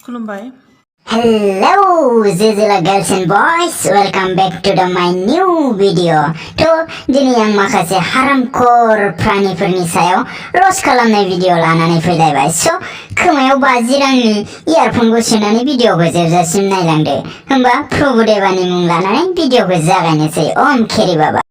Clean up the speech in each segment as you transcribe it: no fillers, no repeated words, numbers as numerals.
खुलुमबाय। Hello, Zizila girls and boys. Welcome back to my new video. To dini yang makase haramkor praniफोरनि सायाव roast खालामनाय video लानानै फैलायबाय. So खोमायाव 50 रांनि इयारफनखौ सोनानै भिडिअखौ जोबजासिम नायलांदो। होमबा प्रभुदेवानि मुं लानानै भिडिअखौ जागायनोसै। ओम खेरी बाबा।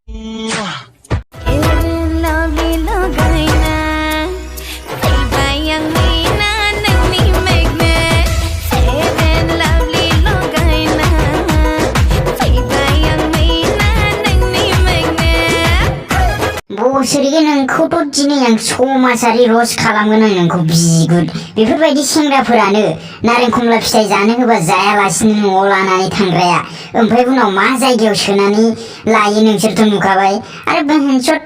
बोसोरगे नोंखौथ' दिनै आं समाजारि रस्ट खालामगोन आं नोंखौ बिगुर बेफोरबायदि सेंग्राफोरानो नारें खमला फिथाइ जानो होबा जायालासिनो न'आव लानानै थांग्राया ओमफ्राय उनाव मा जायगायाव सोनानै लायो नोंसोरथ' नुखाबाय आरो बेहेनसट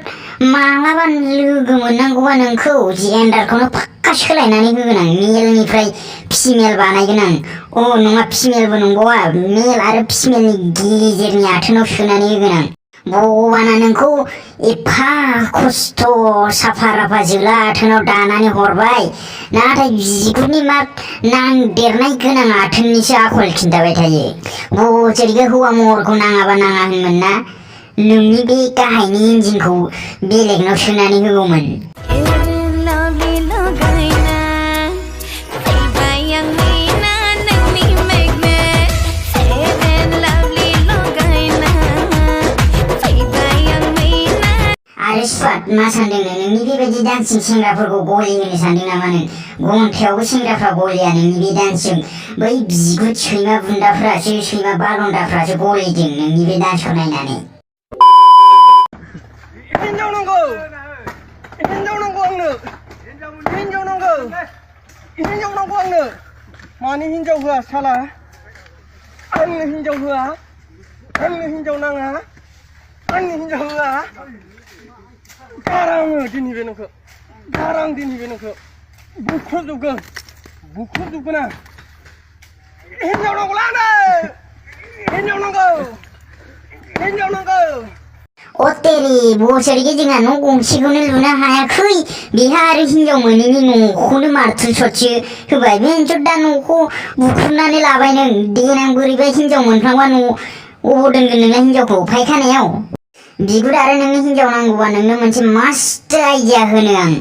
मालाबा लोगो मोननांगौबा नोंखौ जेन्डारखौनो फाक्का सोलायनानै होगोन आं मेलनिफ्राय फिमेल बानायगोन आं अ नङा फिमेलबो नंबावा मेल आरो फिमेलनि गेजेरनि आथोनाव सोनानै होगोन आं भगवाना नोंखौ एफा खस्थ' साफा राफा जोला आथोनाव दानानै हरबाय नाथाय बिगुरनि मा नांदेरनाय गोनां आथोननिसो आखल खिन्थाबाय थायो बोसोरगे हौवा महरखौ नाङाबा नाङा होनमोन ना नोंनि बे गाहायनि इन्जिनखौ बेलेगनाव सोनानै होगौमोन आरो स्वाद मा सानदों नोंनि बेबायदि डान्सिं सेंग्राफोरखौ गलि होनो सानदों नामा नों गन्थायावबो सेंग्राफ्रा गलिया नोंनि बे डान्सजों बै बिगुर सैमा बुन्दाफ्रासो सैमा बालन्दाफ्रासो गलिदों नोंनि बे डान्सखौ नायनानै हिनजाव नांगौ आंनो हिनजाव नांगौ आंनो मानो हिनजाव होआ साला आंनो हिनजाव होआ आंनो हिनजाव नाङा आंनो हिनजाव होआ गाराङो दिनै बे नोंखौ बुख्रुबजोबगोन आं हिनजाव नांगौला आंनो हिनजाव नांगौ अ तेरी बोसोरगे जोंहा न' गंसेखौनो लुनो हायाखै बेहा आरो हिनजाव मोनैनि न'खौनो मारथुलसो होबाय बेनोथ' दा न'खौ बुख्रुबनानै लाबाय नों देनां बोरैबा हिनजाव मोनफ्लांबा न' अबाव दोनगोन नोंना हिनजावखौ फायखानायाव बिगुर आरो नोंनि हिनजाव नांगौबा नोंनो मोनसे मास्ट आइडिया होनो आं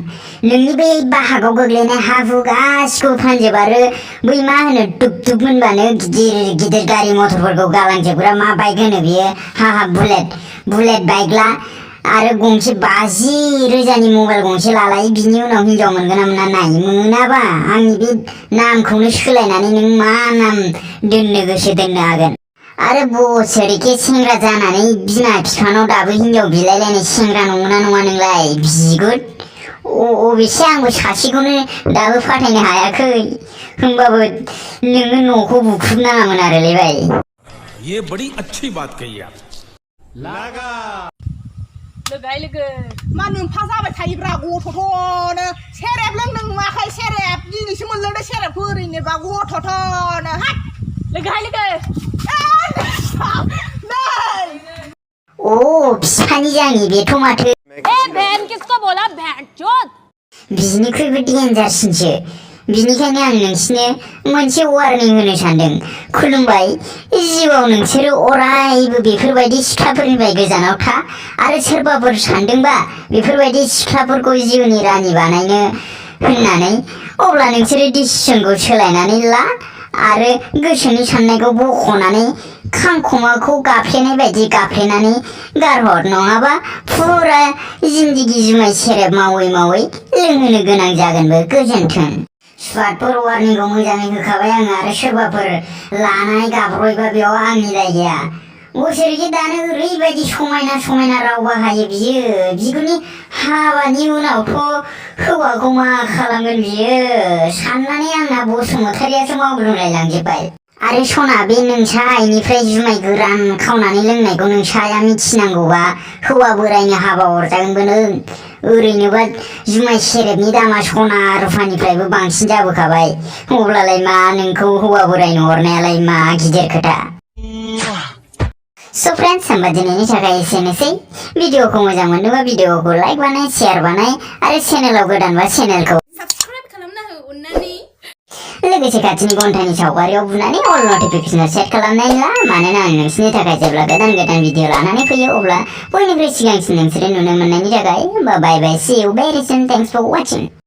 नोंनि बे बाहागाव गोग्लैनाय हा हु गासिखौबो फानजोब आरो बै मा होनो दुब होनबानो गिदिर गारि मथरफोरखौ गालांजोबग्रा मा बाइक होनो बेयो हा बुलेट बाइकला आरो गंसे 50,000नि मबाइल गंसे लालाय बिनि उनाव हिनजाव मोनगोन ना मोना नाय मोनाबा आंनि बे नामखौनो सोलायनानै नों मा नाम दोननो गोसो दोननो हागोन आरो बोसोरके सेंग्रा जानानै बिमा बिफानाव दाबो हिनजाव बिलायलायनाय सेंग्रा नंगौना नङा नोंलाय बिगुर अबेसे आंबो सासेखौनो दाबो फाथायनो हायाखै होमबाबो नोङो न'खौ बुख्रुबनाङामोन आरोलै भाई ये बड़ी अच्छी बात कही आप लागा लोगो मा नोंफा जाबाय थायोब्रा गथ'थ'नो सेरेब लोंदों नुवाखै सेरेब दिनैसो मोनलोंदों सेरेबखौ ओरैनोबा गथ'थ'नो हाट लोगो ओ बिफानि जानि बेथ' माथो ए बहन किसको बोला भेंटचोद बिनिख्रुइबो डेन्जारसिनसो बिनिखायनो आं नोंसिनो मोनसे वार्निं होनो सानदों खुलुमबाय जिउआव नोंसोरो अरायबो बेफोरबायदि सिख्लाफोरनिफ्राय गोजानाव था आरो सोरबाफोर सानदोंबा बेफोरबायदि सिख्लाफोरखौ जिउनि रानि बानायनो होननानै अब्ला नोंसोरो डिसिसनखौ सोलायनानै ला आरो गोसोनि साननायखौ बख'नानै खांखमाखौ गाफ्लेनाय बायदि गाफ्लेनानै गारहर नङाबा फुरा जिन्दगि जुमाय सेरेब मावै लोंहोनो गोनां जागोनबो गोजोन्थों स्वादफोर वार्निंखौ मोजाङै होखाबाय आं आरो सोरबाफोर लानानै गाब्रयबा बेयाव आंनि दाय गैया बोसोरके दानो ओरैबायदि समायना राव बाहायो बियो बिगुरनि हाबानि उनावथ' हौवाखौ मा खालामगोन बियो साननानै आंना बसुमतारियासो मावग्लुंलायलांजोब्बाय आरो सना बे नोंसा आइनिफ्राय जुमाय गोरान खावनानै लोंनायखौ नोंसाया मिथिनांगौबा हौवा बोरायनो हाबा हरजागोनबो नों ओरैनोबा जुमाय सेरेबनि दामा सना रुफानिफ्रायबो बांसिन जाबोखाबाय अब्लालाय मा नोंखौ हौवा बोरायनो हरनायालाय मा गिदिर खोथा सो फ्रेंड्स होमबा दिनैनि थाखाय एसेनोसै भिडिअखौ मोजां मोनोबा भिडिअखौ लाइक बानाय शेयार बानाय आरो चेनेलाव गोदानबा चेनेलखौ सब्सक्राइब खालामना हो अन्नानै लोगोसे खाथिनि घन्टानि सावगारियाव बुनानै अल नटिफिकेसनखौ सेट खालामनानै ला मानोना आं नोंसिनि थाखाय जेब्ला गोदान गोदान भिडिअ लानानै फैयो अब्ला बयनिख्रुइ सिगांसिन नोंसोरो नुनो मोननायनि थाखाय bye bye see you very soon thanks for watching